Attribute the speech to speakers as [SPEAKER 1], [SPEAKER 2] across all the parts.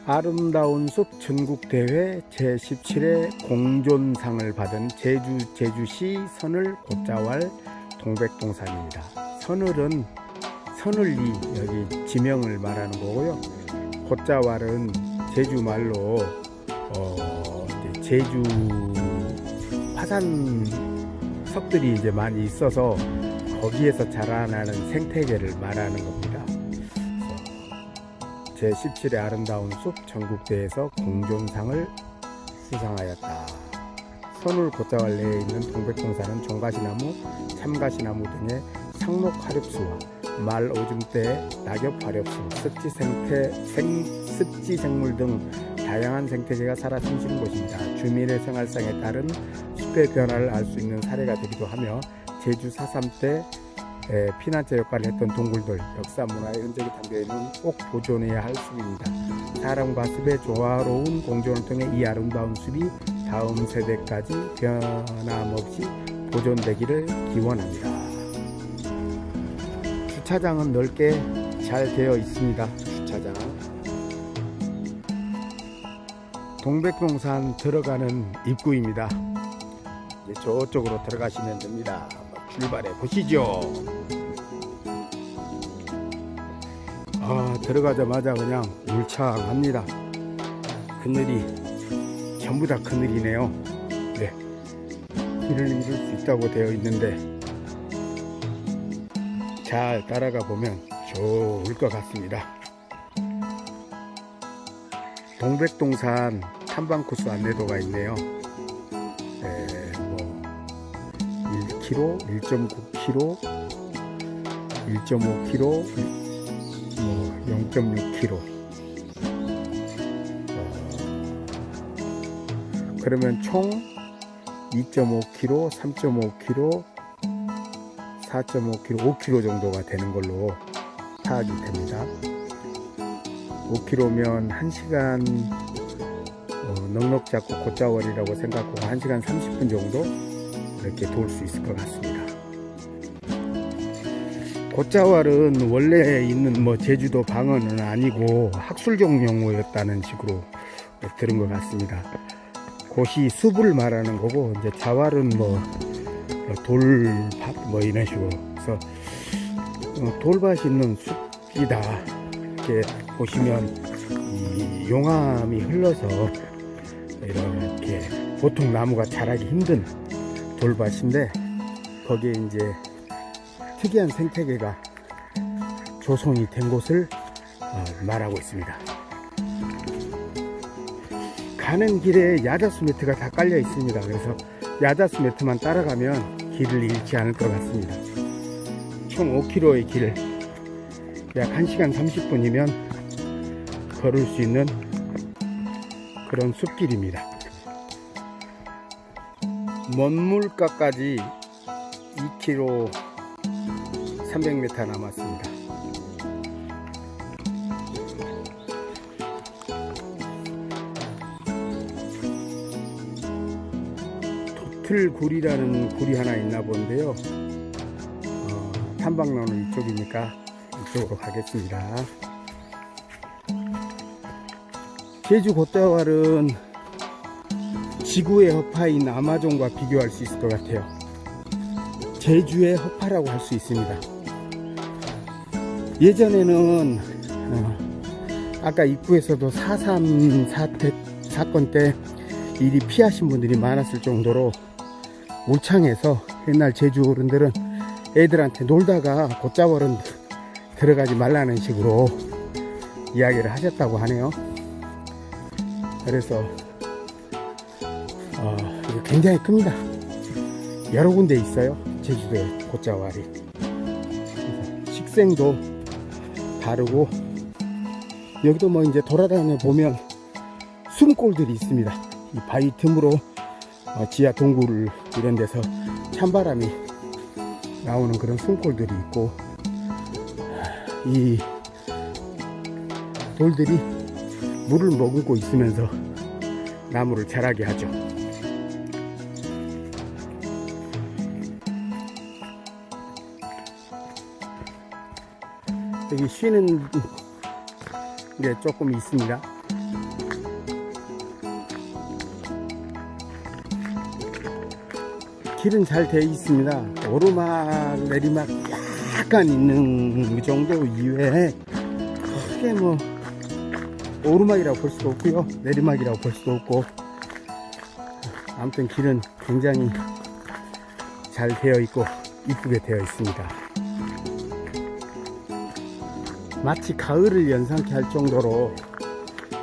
[SPEAKER 1] 아름다운 숲 전국대회 제17회 공존상을 받은 제주시 서늘 곶자왈 동백동산입니다. 서늘은 서늘리 여기 지명을 말하는 거고요. 곶자왈은 제주말로 제주 화산석들이 이제 많이 있어서 거기에서 자라나는 생태계를 말하는 겁니다. 제17회 아름다운 숲 전국대회에서 공존상을 수상하였다. 서울 곶자왈 내에 있는 동백동산은 종가시나무, 참가시나무 등의 상록 화렵수와 말 오줌대, 낙엽 화렵수, 습지 생물 등 다양한 생태계가 살아 숨쉬는 곳입니다. 주민의 생활상에 따른 숲의 변화를 알 수 있는 사례가 되기도 하며 제주 4.3 때 피난처 역할을 했던 동굴들, 역사 문화의 흔적이 담겨있는 꼭 보존해야 할 숲입니다. 사람과 숲의 조화로운 공존을 통해 이 아름다운 숲이 다음 세대까지 변함없이 보존되기를 기원합니다. 주차장은 넓게 잘 되어 있습니다. 주차장. 동백동산 들어가는 입구입니다. 이제 저쪽으로 들어가시면 됩니다. 출발해 보시죠. 들어가자마자 그냥 울창합니다. 그늘이 전부 다 그늘이네요. 네, 길을 잃을 수 있다고 되어 있는데 잘 따라가 보면 좋을 것 같습니다. 동백동산 탐방 코스 안내도가 있네요. 1km, 1.9km, 1.5km, 0.6km. 그러면 총 2.5km, 3.5km, 4.5km, 5km 정도가 되는 걸로 파악이 됩니다. 5km면 1시간 넉넉 잡고 곶자왈이라고 생각하고 1시간 30분 정도 이렇게 돌 수 있을 것 같습니다. 곶자왈은 원래 있는 제주도 방언은 아니고 학술적 용어였다는 식으로 들은 것 같습니다. 곶이 숲을 말하는 거고, 이제 자왈은 돌밭 이런 식으로. 그래서 돌밭이 있는 숲이다. 이렇게 보시면 이 용암이 흘러서 이렇게 보통 나무가 자라기 힘든 돌밭인데 거기에 이제 특이한 생태계가 조성이 된 곳을 말하고 있습니다. 가는 길에 야자수 매트가 다 깔려 있습니다. 그래서 야자수 매트만 따라가면 길을 잃지 않을 것 같습니다. 총 5km의 길을 약 1시간 30분이면 걸을 수 있는 그런 숲길입니다. 먼물가까지 2km 300m 남았습니다. 도틀굴이라는 굴이 하나 있나 본데요. 탐방로는 이쪽이니까 이쪽으로 가겠습니다. 제주 곶자왈은 지구의 허파인 아마존과 비교할 수 있을 것 같아요. 제주의 허파라고 할 수 있습니다. 예전에는 아까 입구에서도 4.3 사건 때 일이 피하신 분들이 많았을 정도로 울창해서 옛날 제주 어른들은 애들한테 놀다가 곶자왈은 들어가지 말라는 식으로 이야기를 하셨다고 하네요. 그래서 굉장히 큽니다. 여러 군데 있어요. 제주도에 곶자왈이. 식생도 다르고 여기도 이제 돌아다녀 보면 숨골들이 있습니다. 이 바위 틈으로 지하 동굴 이런 데서 찬바람이 나오는 그런 숨골들이 있고, 이 돌들이 물을 머금고 있으면서 나무를 자라게 하죠. 여기 쉬는 게 조금 있습니다. 길은 잘 되어 있습니다. 오르막 내리막 약간 있는 그 정도 이외에 크게 뭐 오르막이라고 볼 수도 없고요, 내리막이라고 볼 수도 없고, 아무튼 길은 굉장히 잘 되어 있고 이쁘게 되어 있습니다. 마치 가을을 연상케 할 정도로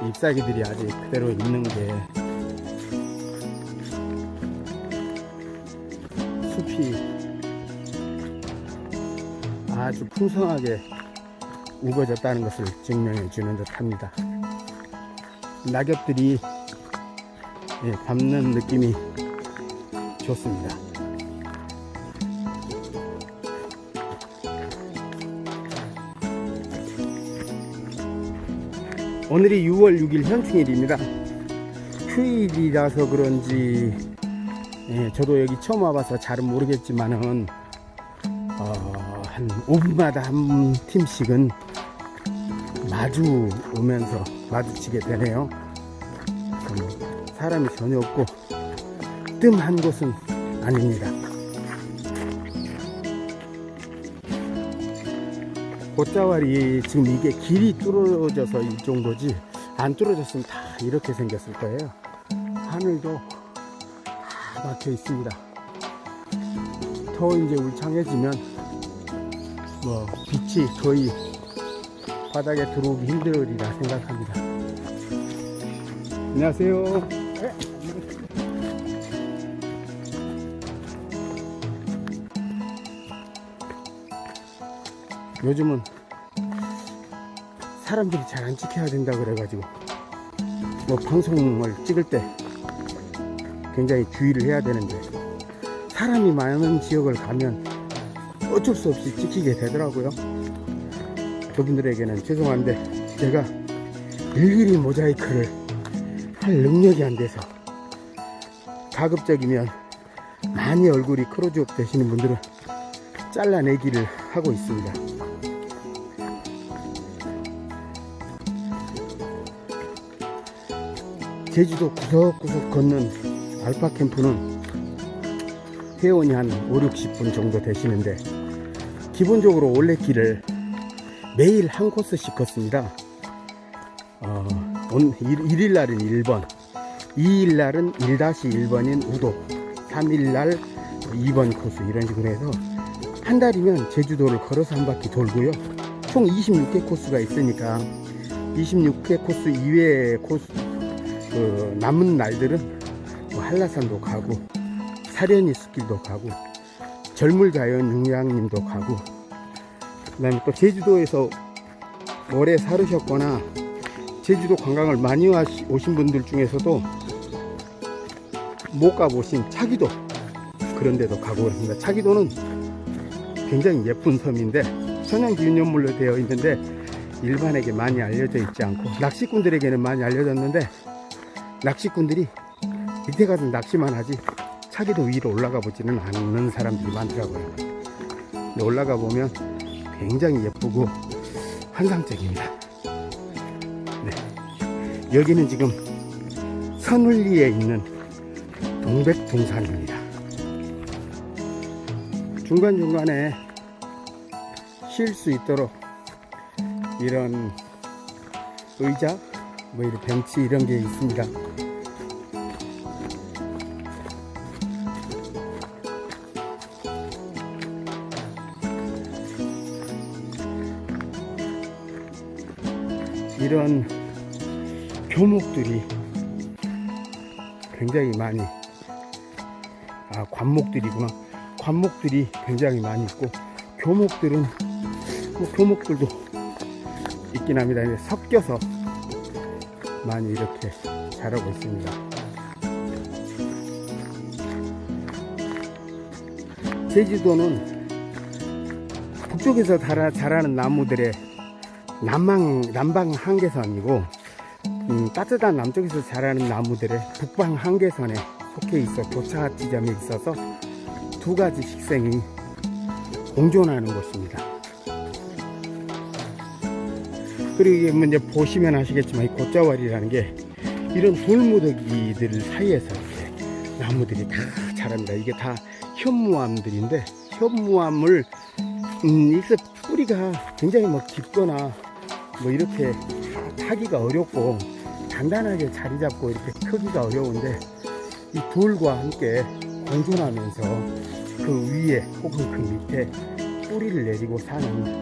[SPEAKER 1] 잎사귀들이 아직 그대로 있는 게, 숲이 아주 풍성하게 우거졌다는 것을 증명해 주는 듯 합니다. 낙엽들이 밟는 느낌이 좋습니다. 오늘이 6월 6일 현충일입니다. 휴일이라서 그런지 저도 여기 처음 와봐서 잘은 모르겠지만은 한 5분마다 한 팀씩은 마주 오면서 마주치게 되네요. 사람이 전혀 없고 뜸한 곳은 아닙니다. 곶자왈이 지금 이게 길이 뚫어져서 이 정도지, 안 뚫어졌으면 다 이렇게 생겼을 거예요. 하늘도 다 막혀 있습니다. 더 이제 울창해지면 뭐 빛이 거의 바닥에 들어오기 힘들으리라 생각합니다. 안녕하세요. 네. 요즘은 사람들이 잘 안 지켜야 된다 그래가지고 뭐 방송을 찍을 때 굉장히 주의를 해야 되는데, 사람이 많은 지역을 가면 어쩔 수 없이 지키게 되더라고요. 그분들에게는 죄송한데 제가 일일이 모자이크를 할 능력이 안 돼서, 가급적이면 많이 얼굴이 크로즈업 되시는 분들은 잘라내기를 하고 있습니다. 제주도 구석구석 걷는 알파 캠프는 회원이 한 5-60분 정도 되시는데, 기본적으로 올레길을 매일 한 코스씩 걷습니다. 1일날은 1번, 2일날은 1-1번인 우도, 3일날 2번 코스, 이런 식으로 해서 한 달이면 제주도를 걸어서 한 바퀴 돌고요. 총 26개 코스가 있으니까 26개 코스 이외의 코스, 남은 날들은 뭐 한라산도 가고, 사려니 숲길도 가고, 절물자연 융양림도 가고, 그 다음에 또 제주도에서 오래 살으셨거나 제주도 관광을 많이 오신 분들 중에서도 못 가보신 차기도, 그런 데도 가고 그렇습니다. 차기도는 굉장히 예쁜 섬인데 천연기념물로 되어 있는데 일반에게 많이 알려져 있지 않고, 낚시꾼들에게는 많이 알려졌는데 낚시꾼들이 밑에 가서 낚시만 하지 차기도 위로 올라가 보지는 않는 사람들이 많더라고요. 근데 올라가 보면 굉장히 예쁘고 환상적입니다. 네. 여기는 지금 선울리에 있는 동백동산입니다. 중간중간에 쉴 수 있도록 이런 의자, 뭐 이런 벤치 이런 게 있습니다. 이런 교목들이 굉장히 많이, 관목들이구나. 관목들이 굉장히 많이 있고, 교목들은 뭐 교목들도 있긴 합니다. 섞여서 많이 이렇게 자라고 있습니다. 제주도는 북쪽에서 자라는 나무들의 남방 한계선이고, 따뜻한 남쪽에서 자라는 나무들의 북방 한계선에 속해 있어 도착 지점에 있어서 두 가지 식생이 공존하는 곳입니다. 그리고 이제 보시면 아시겠지만 이 곶자왈이라는 게 이런 돌무더기들 사이에서 이렇게 나무들이 다 자랍니다. 이게 다 현무암들인데, 현무암을 이게 뿌리가 굉장히 뭐 깊거나 뭐 이렇게 타기가 어렵고 단단하게 자리 잡고 이렇게 크기가 어려운데, 이 돌과 함께 공존하면서 그 위에 혹은 그 밑에 뿌리를 내리고 사는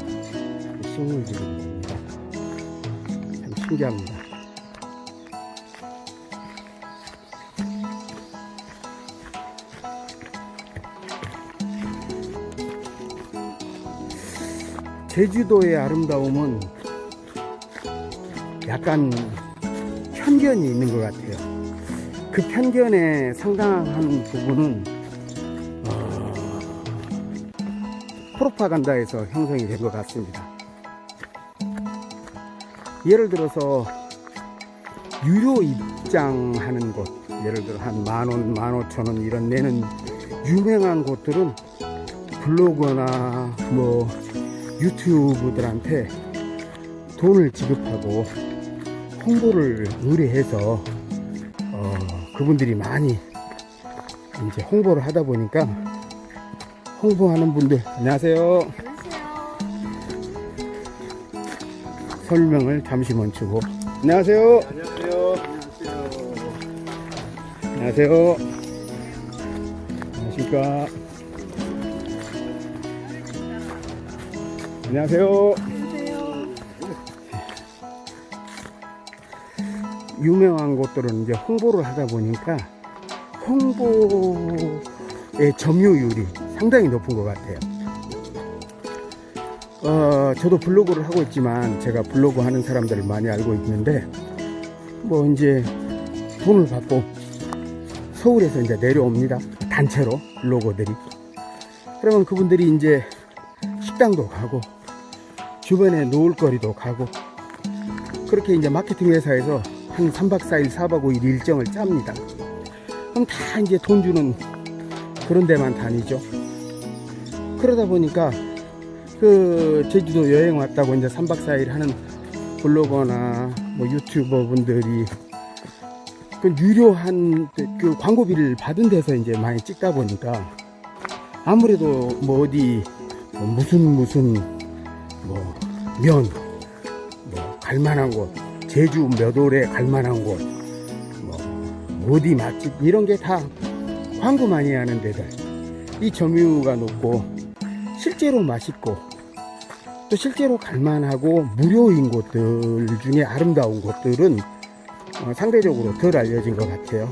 [SPEAKER 1] 식물들입니다. 참 신기합니다. 제주도의 아름다움은 약간 편견이 있는 것 같아요. 그 편견의 상당한 부분은 프로파간다에서 형성이 된 것 같습니다. 예를 들어서 유료 입장하는 곳, 예를 들어 한 10,000원, 15,000원 이런 내는 유명한 곳들은 블로거나 뭐 유튜브들한테 돈을 지급하고 홍보를 의뢰해서 그분들이 많이 이제 홍보를 하다 보니까, 홍보하는 분들, 안녕하세요. 설명을 잠시 멈추고, 안녕하세요.
[SPEAKER 2] 안녕하세요.
[SPEAKER 1] 안녕하세요. 안녕하십니까. 안녕하세요. 유명한 곳들은 이제 홍보를 하다 보니까 홍보의 점유율이 상당히 높은 것 같아요. 저도 블로그를 하고 있지만 제가 블로그 하는 사람들을 많이 알고 있는데, 뭐 이제 돈을 받고 서울에서 이제 내려옵니다. 단체로 블로거들이. 그러면 그분들이 이제 식당도 가고 주변에 놓을거리도 가고, 그렇게 이제 마케팅 회사에서 한 3박 4일, 4박 5일 일정을 짭니다. 그럼 다 이제 돈 주는 그런 데만 다니죠. 그러다 보니까 그 제주도 여행 왔다고 이제 3박 4일 하는 블로거나 뭐 유튜버 분들이 그 유료한 그 광고비를 받은 데서 이제 많이 찍다 보니까, 아무래도 뭐 어디 뭐 무슨 뭐 면 뭐 갈만한 곳, 제주 몇 월에 갈만한 곳, 뭐 어디 맛집 이런 게 다 광고 많이 하는 데들, 이 점유가 높고 실제로 맛있고 또 실제로 갈만하고 무료인 곳들 중에 아름다운 곳들은 상대적으로 덜 알려진 것 같아요.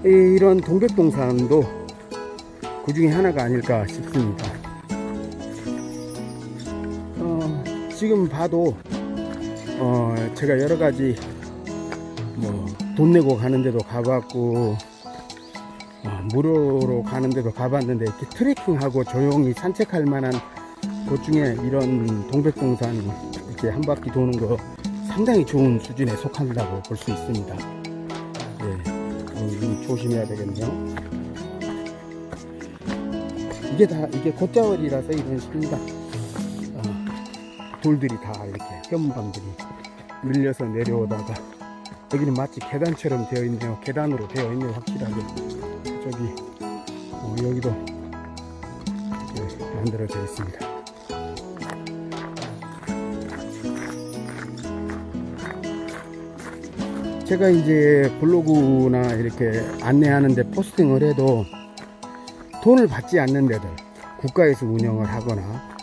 [SPEAKER 1] 이런 동백동산도 그 중에 하나가 아닐까 싶습니다. 지금 봐도 제가 여러 가지 뭐 돈 내고 가는 데도 가봤고 무료로 가는 데도 가봤는데, 이렇게 트레킹하고 조용히 산책할 만한 곳 중에 이런 동백동산 이렇게 한 바퀴 도는 거 상당히 좋은 수준에 속한다고 볼 수 있습니다. 예, 조심해야 되겠네요. 이게 곶자월이라서 이런 식입니다. 돌들이 다 이렇게 현무암들이 밀려서 내려오다가, 여기는 마치 계단처럼 되어 있네요. 계단으로 되어 있네요, 확실하게. 저기 여기도 만들어져 있습니다. 제가 이제 블로그나 이렇게 안내하는데 포스팅을 해도 돈을 받지 않는 데들, 국가에서 운영을 하거나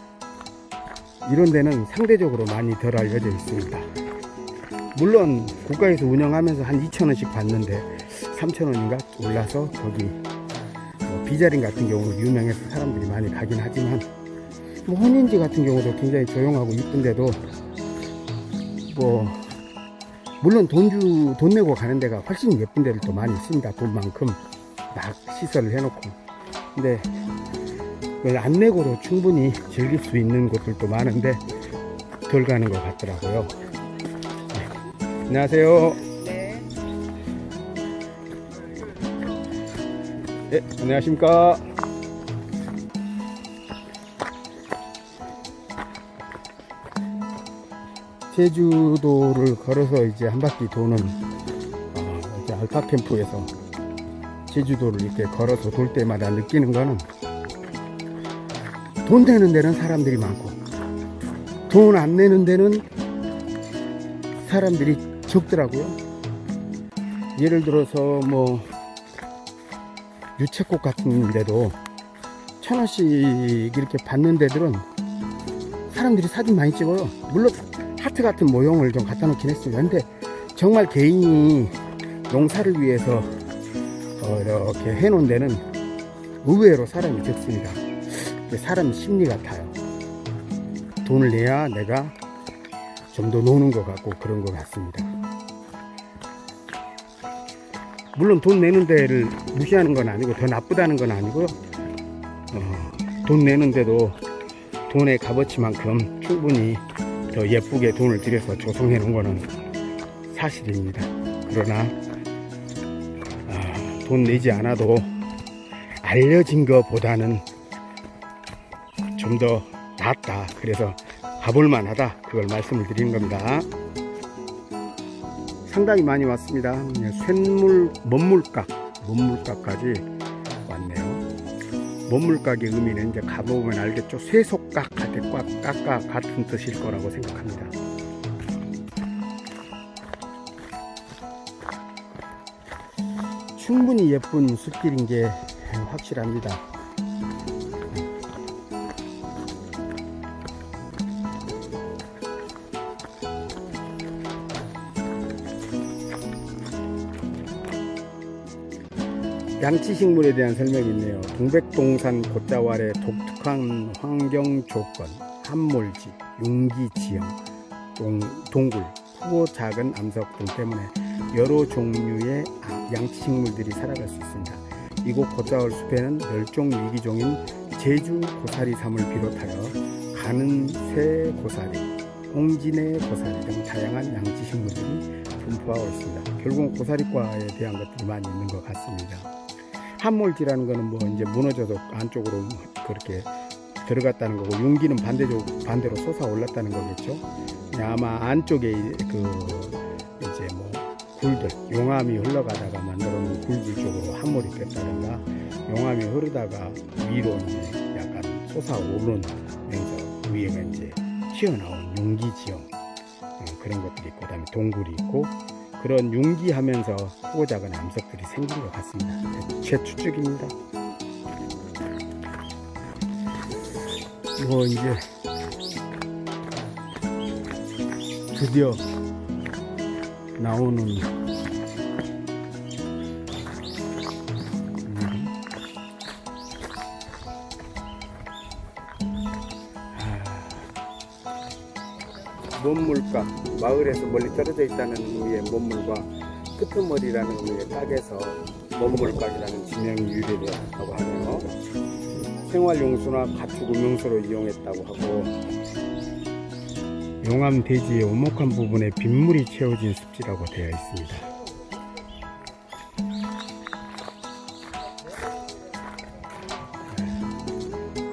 [SPEAKER 1] 이런 데는 상대적으로 많이 덜 알려져 있습니다. 물론 국가에서 운영하면서 한 2,000원씩 받는데 3,000원인가 올라서 거기 비자림 같은 경우는 유명해서 사람들이 많이 가긴 하지만, 뭐 혼인지 같은 경우도 굉장히 조용하고 이쁜데도 뭐 물론 돈 내고 가는 데가 훨씬 예쁜 데들도 많이 있습니다. 돈만큼 막 시설을 해놓고. 근데 안 내고도 충분히 즐길 수 있는 곳들도 많은데 덜 가는 것 같더라고요. 네. 안녕하세요.
[SPEAKER 2] 네.
[SPEAKER 1] 네, 안녕하십니까. 제주도를 걸어서 이제 한 바퀴 도는 이제 알파 캠프에서 제주도를 이렇게 걸어서 돌 때마다 느끼는 거는, 돈 내는 데는 사람들이 많고 돈 안 내는 데는 사람들이 적더라고요. 예를 들어서 뭐 유채꽃 같은 데도 1,000원씩 이렇게 받는 데들은 사람들이 사진 많이 찍어요. 물론 하트 같은 모형을 좀 갖다 놓긴 했어요. 근데 정말 개인이 농사를 위해서 이렇게 해놓은 데는 의외로 사람이 적습니다. 사람 심리 같아요. 돈을 내야 내가 좀 더 노는 것 같고 그런 것 같습니다. 물론 돈 내는 데를 무시하는 건 아니고 더 나쁘다는 건 아니고요. 돈 내는데도 돈의 값어치만큼 충분히 더 예쁘게 돈을 들여서 조성해 놓은 거는 사실입니다. 그러나 돈 내지 않아도 알려진 것보다는 좀 더 낫다. 그래서 가볼 만하다. 그걸 말씀을 드리는 겁니다. 상당히 많이 왔습니다. 쇳물 먼물각까지 왔네요. 먼물각의 의미는 이제 가보면 알겠죠. 쇠속각 할 때 꽉 같은 뜻일 거라고 생각합니다. 충분히 예쁜 숲길인 게 확실합니다. 양치식물에 대한 설명이 있네요. 동백동산 곶자왈의 독특한 환경 조건, 함몰지, 융기 지형, 동굴, 크고 작은 암석 등 때문에 여러 종류의 양치식물들이 살아갈 수 있습니다. 이곳 곶자왈 숲에는 멸종 위기종인 제주 고사리삼을 비롯하여 가는새 고사리, 홍진의 고사리 등 다양한 양치식물들이 분포하고 있습니다. 결국은 고사리과에 대한 것들이 많이 있는 것 같습니다. 함몰지라는 거는 뭐 이제 무너져서 안쪽으로 그렇게 들어갔다는 거고, 융기는 반대로 솟아 올랐다는 거겠죠. 아마 안쪽에 이제 뭐 굴들, 용암이 흘러가다가 만들어놓은 굴들 쪽으로 함몰이 됐다든가, 용암이 흐르다가 위로 이제 약간 솟아오르면서 위에가 이제 튀어나온 융기 지형, 그런 것들이 있고, 그다음에 동굴이 있고, 그런 융기하면서 크고 작은 암석들이 생긴 것 같습니다. 제 추측입니다. 이거 이제 드디어 나오는 먼물각, 마을에서 멀리 떨어져 있다는 의미의 먼물과 끄트머리라는 의미의 각에서 먼물각이라는 지명이 유래되었다고 하며, 생활용수나 가축 음용수로 이용했다고 하고, 용암 대지의 오목한 부분에 빗물이 채워진 습지라고 되어 있습니다.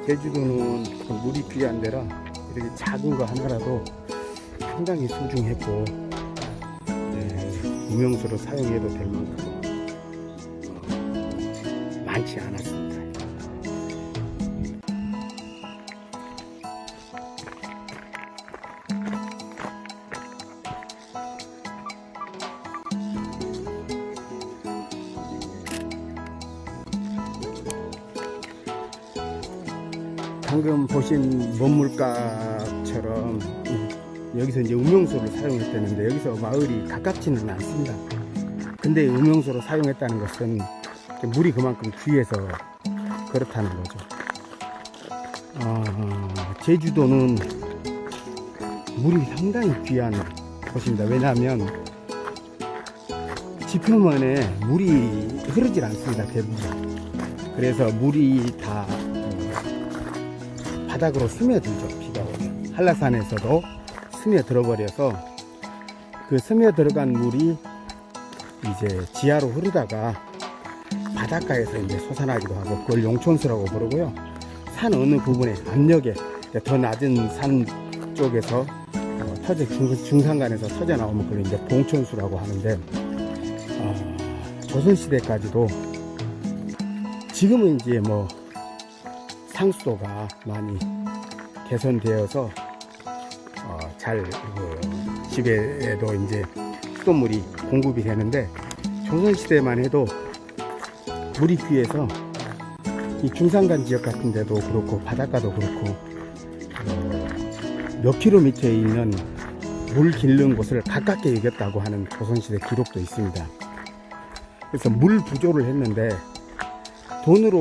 [SPEAKER 1] 제주도는 물이 귀한 데라 이렇게 작은 거 하나라도 상당히 소중했고, 음용수로 사용해도 될 만큼 많지 않았습니다. 방금 보신 먼물각처럼 여기서 이제 음용수를 사용했다는데, 여기서 마을이 가깝지는 않습니다. 근데 음용수로 사용했다는 것은 물이 그만큼 귀해서 그렇다는 거죠. 제주도는 물이 상당히 귀한 곳입니다. 왜냐하면 지표면에 물이 흐르질 않습니다, 대부분. 그래서 물이 다 바닥으로 스며들죠, 비가 오면. 한라산에서도 스며들어 버려서 그 스며들어간 물이 이제 지하로 흐르다가 바닷가에서 이제 솟아나기도 하고, 그걸 용촌수라고 부르고요. 산 어느 부분에 압력에 더 낮은 산 쪽에서 중산간에서 터져 나오면 그걸 이제 봉촌수라고 하는데, 조선시대까지도 지금은 이제 뭐 상수도가 많이 개선되어서 잘 집에도 이제 수돗물이 공급이 되는데, 조선시대만 해도 물이 귀해서 이 중산간 지역 같은 데도 그렇고 바닷가도 그렇고 몇 킬로미터에 있는 물 기르는 곳을 가깝게 여겼다고 하는 조선시대 기록도 있습니다. 그래서 물 부조를 했는데, 돈으로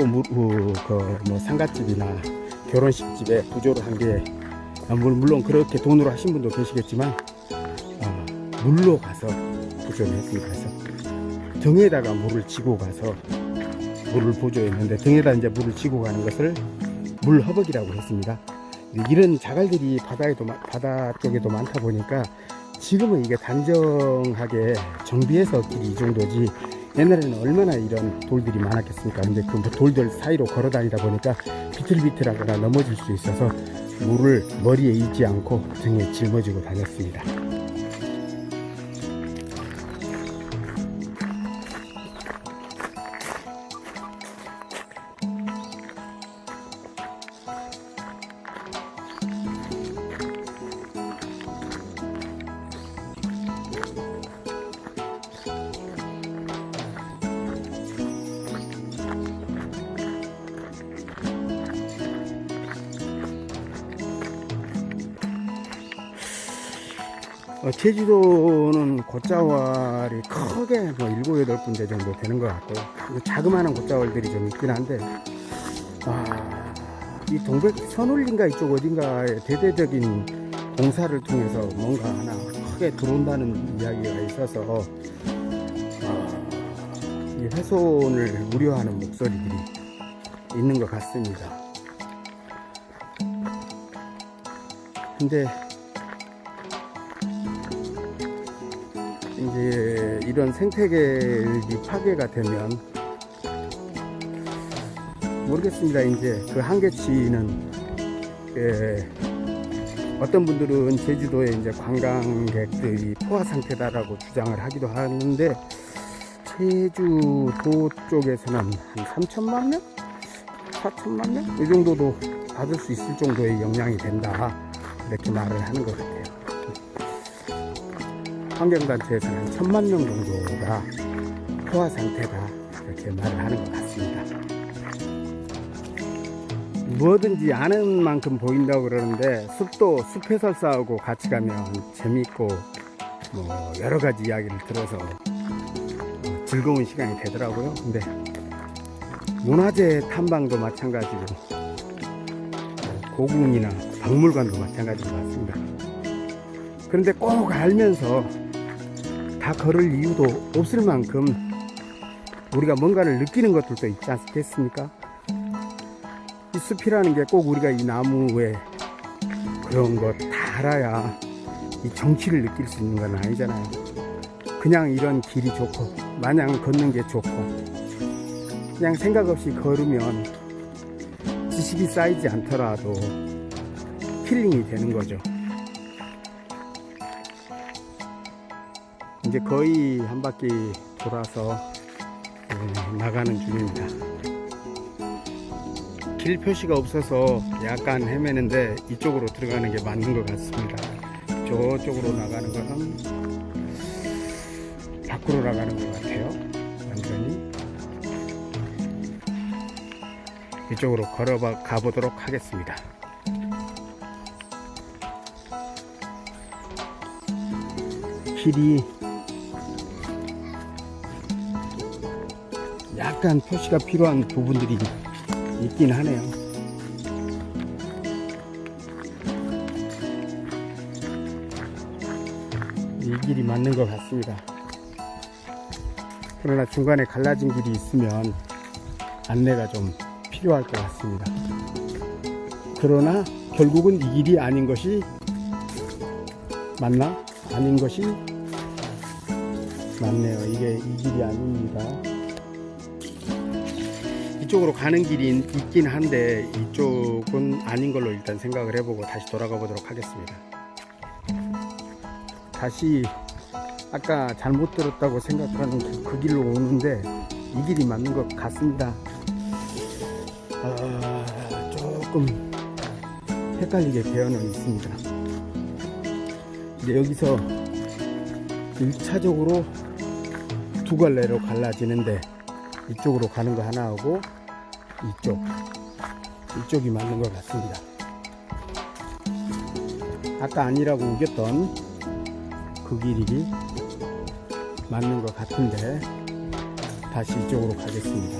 [SPEAKER 1] 상갓집이나 결혼식집에 부조를 한 게, 물론 그렇게 돈으로 하신 분도 계시겠지만 물로 가서 부조를 했습니다. 그래서 등에다가 물을 지고 가서 물을 보조했는데, 등에다 이제 물을 지고 가는 것을 물허벅이라고 했습니다. 이런 자갈들이 바다 쪽에도 많다 보니까 지금은 이게 단정하게 정비해서 길이 이 정도지, 옛날에는 얼마나 이런 돌들이 많았겠습니까? 근데 그 돌들 사이로 걸어 다니다 보니까 비틀비틀하거나 넘어질 수 있어서 물을 머리에 잊지 않고 등에 짊어지고 다녔습니다. 제주도는 곶자왈이 크게 뭐 7, 8군데 정도 되는 것 같고요. 자그마한 곶자왈들이 좀 있긴 한데, 이 동백 선울린가 이쪽 어딘가에 대대적인 공사를 통해서 뭔가 하나 크게 들어온다는 이야기가 있어서 이 훼손을 우려하는 목소리들이 있는 것 같습니다. 근데 이제 이런 생태계가 파괴가 되면 모르겠습니다. 이제 그 한계치는 어떤 분들은 제주도에 이제 관광객들이 포화 상태다라고 주장을 하기도 하는데, 제주도 쪽에서는 한 3천만 명? 4천만 명? 이 정도도 받을 수 있을 정도의 영향이 된다, 이렇게 말을 하는 것 같아요. 환경단체에서는 한 1000만 명 정도가 포화 상태다, 이렇게 말을 하는 것 같습니다. 뭐든지 아는 만큼 보인다고 그러는데, 숲도 숲 해설사하고 같이 가면 재밌고 뭐 여러 가지 이야기를 들어서 즐거운 시간이 되더라고요. 근데 문화재 탐방도 마찬가지고 고궁이나 박물관도 마찬가지인 것 같습니다. 그런데 꼭 알면서 다 걸을 이유도 없을 만큼 우리가 뭔가를 느끼는 것들도 있지 않겠습니까? 이 숲이라는 게 꼭 우리가 이 나무에 그런 거 다 알아야 이 정취를 느낄 수 있는 건 아니잖아요. 그냥 이런 길이 좋고 마냥 걷는 게 좋고 그냥 생각 없이 걸으면 지식이 쌓이지 않더라도 힐링이 되는 거죠. 이제 거의 한 바퀴 돌아서 나가는 중입니다. 길 표시가 없어서 약간 헤매는데 이쪽으로 들어가는 게 맞는 것 같습니다. 저쪽으로 나가는 것은 밖으로 나가는 것 같아요. 완전히 이쪽으로 걸어가 보도록 하겠습니다. 길이 약간 표시가 필요한 부분들이 있긴 하네요. 이 길이 맞는 것 같습니다. 그러나 중간에 갈라진 길이 있으면 안내가 좀 필요할 것 같습니다. 그러나 결국은 이 길이 아닌 것이 맞나? 아닌 것이 맞네요. 이게 이 길이 아닙니다. 이쪽으로 가는 길이 있긴 한데 이쪽은 아닌 걸로 일단 생각을 해보고 다시 돌아가 보도록 하겠습니다. 다시 아까 잘못 들었다고 생각하는 그 길로 오는데 이 길이 맞는 것 같습니다. 조금 헷갈리게 되어는 있습니다. 근데 여기서 1차적으로 두 갈래로 갈라지는데 이쪽으로 가는 거 하나 하고 이쪽이 맞는 것 같습니다. 아까 아니라고 우겼던 그 길이 맞는 것 같은데 다시 이쪽으로 가겠습니다.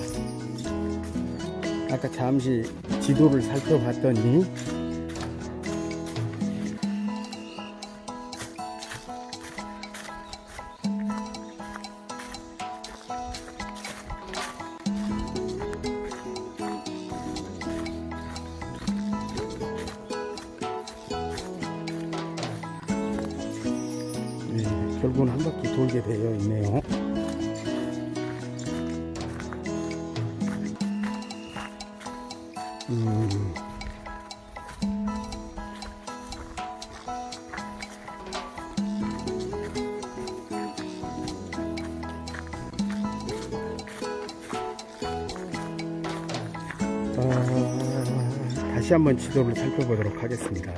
[SPEAKER 1] 아까 잠시 지도를 살펴봤더니 결국은 한 바퀴 돌게 되어 있네요. 다시 한번 지도를 살펴보도록 하겠습니다.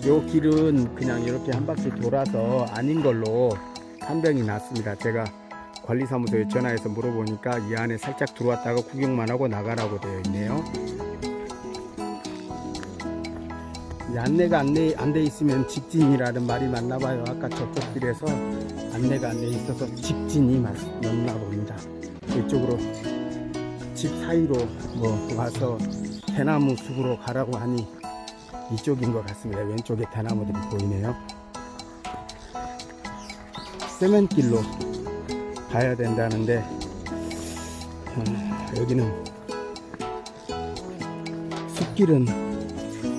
[SPEAKER 1] 요 길은 그냥 이렇게 한 바퀴 돌아서 아닌 걸로 판명이 났습니다. 제가 관리사무소에 전화해서 물어보니까 이 안에 살짝 들어왔다가 구경만 하고 나가라고 되어 있네요. 안내가 안 돼 있으면 직진이라는 말이 맞나 봐요. 아까 저쪽 길에서 안내가 안 돼 있어서 직진이 맞나 봅니다. 이쪽으로 집 사이로 와서 대나무 숲으로 가라고 하니 이쪽인 것 같습니다. 왼쪽에 대나무들이 보이네요. 세면길로 가야 된다는데 여기는 숲길은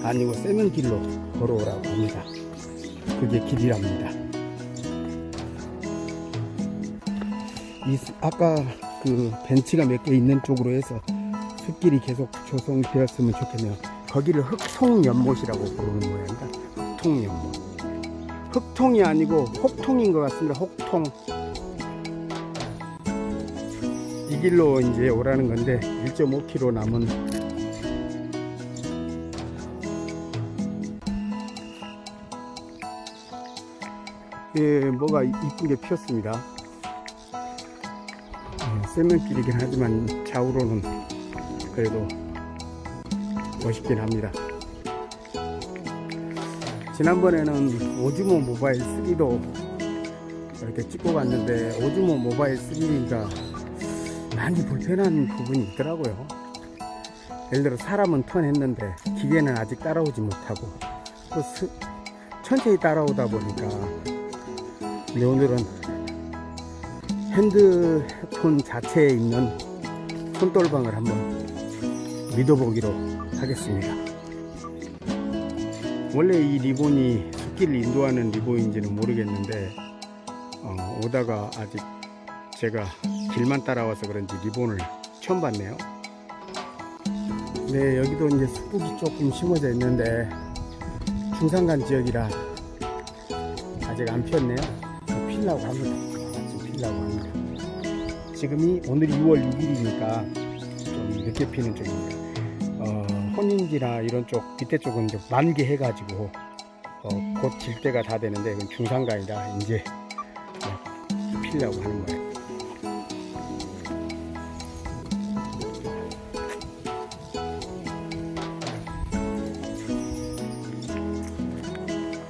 [SPEAKER 1] 아니고 세면길로 걸어오라고 합니다. 그게 길이랍니다. 아까 그 벤치가 몇 개 있는 쪽으로 해서 숲길이 계속 조성되었으면 좋겠네요. 거기를 흑통연못이라고 부르는 모양입니다. 흑통연못. 흑통이 아니고 혹통인 것 같습니다. 혹통. 이 길로 이제 오라는 건데 1.5km 남은 뭐가 이쁘게 피었습니다. 세면길이긴 하지만 좌우로는 그래도 멋있긴 합니다. 지난번에는 오즈모 모바일 3도 이렇게 찍고 갔는데 오즈모 모바일 3가 많이 불편한 부분이 있더라고요. 예를 들어 사람은 턴했는데 기계는 아직 따라오지 못하고 또 천천히 따라오다 보니까 근데 오늘은 핸드폰 자체에 있는 손떨방을 한번 믿어보기로 하겠습니다. 원래 이 리본이 숲길을 인도하는 리본인지는 모르겠는데 오다가 아직 제가 길만 따라와서 그런지 리본을 처음 봤네요. 네, 여기도 이제 숲북이 조금 심어져 있는데 중산간 지역이라 아직 안 폈네요. 피려고 합니다. 지금 피려고 합니다. 지금이 오늘이 6월 6일이니까 좀 늦게 피는 쪽입니다. 혼인지나 이런 쪽 밑에 쪽은 좀 만개 해가지고 곧 질 때가 다 되는데 이건 중산간이라 이제 피려고 하는 거예요.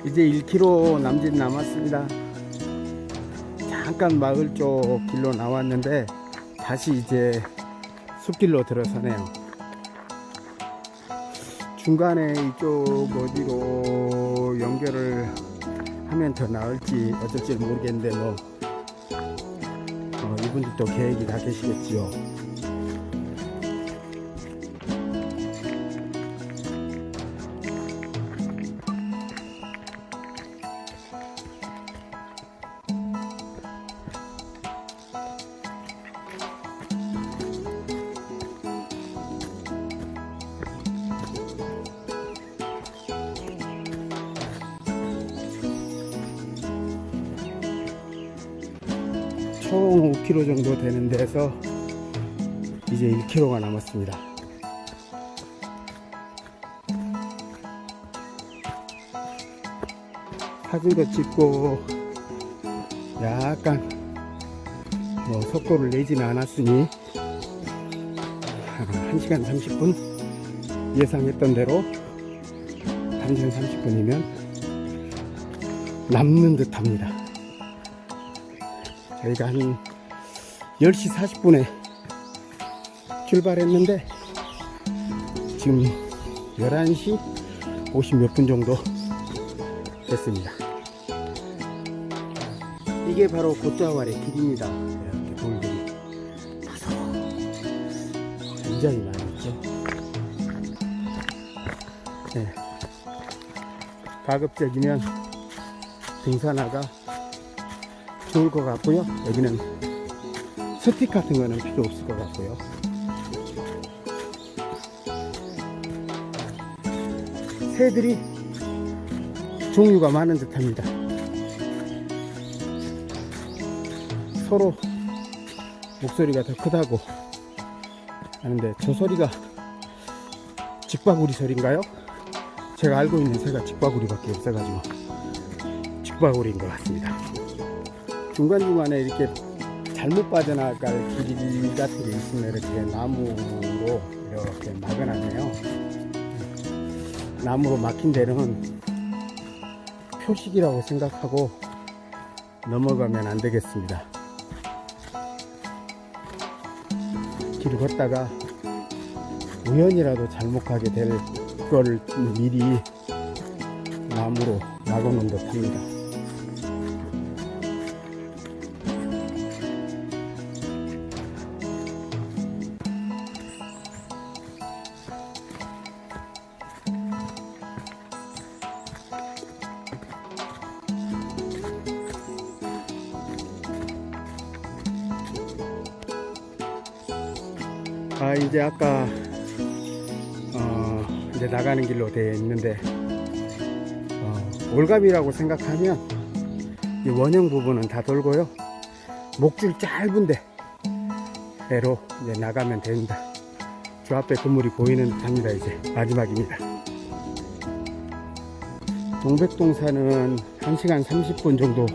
[SPEAKER 1] 이제 1km 남짓 남았습니다. 잠깐 마을 쪽 길로 나왔는데 다시 이제 숲길로 들어서네요. 중간에 이쪽 어디로 연결을 하면 더 나을지 어쩔지 모르겠는데 이분들도 계획이 다 계시겠지요. 총 5km 정도 되는 데서 이제 1km가 남았습니다. 사진도 찍고 약간 뭐 속도를 내지는 않았으니 1시간 30분 예상했던 대로 1시간 30분이면 남는 듯 합니다. 저희가 한 10시 40분에 출발했는데 지금 11시 50 몇 분 정도 됐습니다. 이게 바로 곶자왈의 길입니다. 이렇게 돌들이 굉장히 많이 있죠. 네. 가급적이면 등산화가 좋을 것 같고요. 여기는 스틱 같은 거는 필요 없을 것 같고요. 새들이 종류가 많은 듯 합니다. 서로 목소리가 더 크다고 하는데 저 소리가 직바구리 소리인가요? 제가 알고 있는 새가 직바구리밖에 없어가지고 직바구리인 것 같습니다. 중간중간에 이렇게 잘못 빠져나갈 길 같은 게 있으면 이렇게 나무로 이렇게 막아놨네요. 나무로 막힌 데는 표식이라고 생각하고 넘어가면 안 되겠습니다. 길을 걷다가 우연이라도 잘못 가게 될 걸 미리 나무로 막아놓은 듯 합니다. 이제 아까 이제 나가는 길로 되어 있는데 올갑이라고 생각하면 이 원형 부분은 다 돌고요. 목줄 짧은데 애로 이제 나가면 됩니다. 저 앞에 건물이 보이는 듯합니다. 이제 마지막입니다. 동백동산은 1시간 30분 정도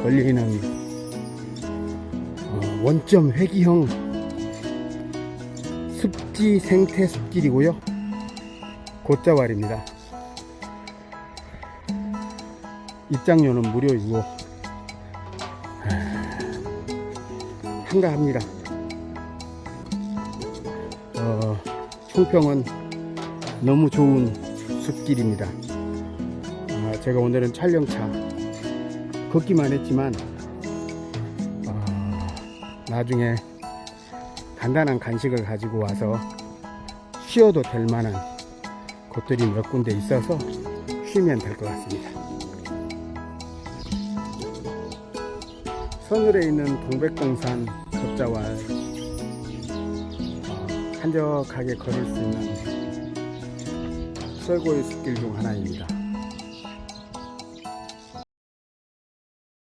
[SPEAKER 1] 걸리는 원점 회기형 습지 생태 숲길이고요. 곶자왈입니다. 입장료는 무료이고 한가합니다. 총평은 너무 좋은 숲길입니다. 제가 오늘은 촬영차 걷기만 했지만 나중에 간단한 간식을 가지고 와서 쉬어도 될 만한 곳들이 몇 군데 있어서 쉬면 될 것 같습니다. 서늘에 있는 동백동산 곶자왈 한적하게 걸을 수 있는 최고의 숲길 중 하나입니다.